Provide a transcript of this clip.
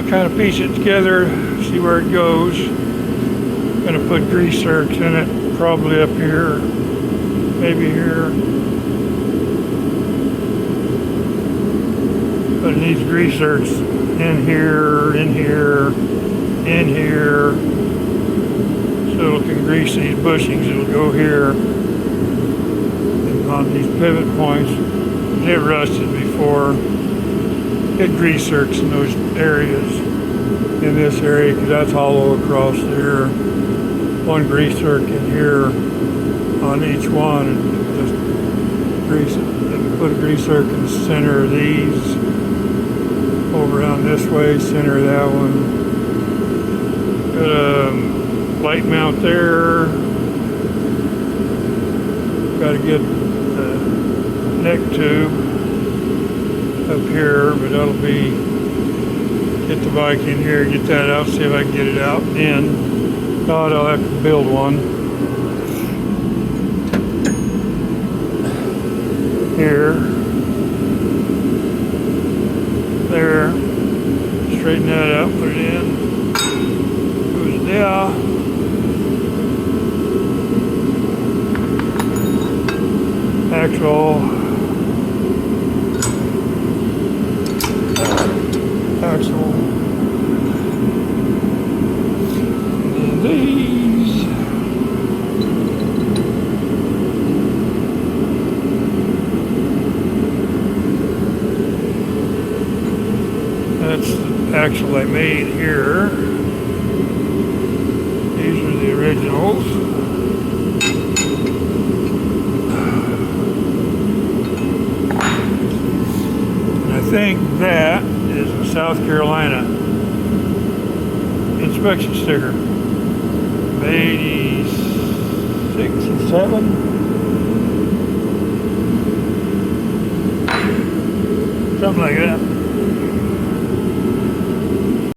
kind of piece it together, see where it goes. Gonna put grease zerks in it, probably up here, maybe here. But it needs grease zerks in here, in here, in here. So it can grease these bushings. It'll go here. And on these pivot points, they rusted before. Get grease zerks in those areas. In this area, because that's hollow across there. One grease zerk in here on each one, and just grease it. And put a grease zerk in the center of these. Over around this way, center of that one. Got a light mount there. Got to get the neck tube up here, but that'll be, get the bike in here, get that out, see if I can get it out in. Not, I'll have to build one. Here. There. Straighten that out, put it in. Goes there. Axle. Axle. And these. That's the axle I made here. These are the originals. And I think that is a South Carolina inspection sticker. 86 and 7. Something like that.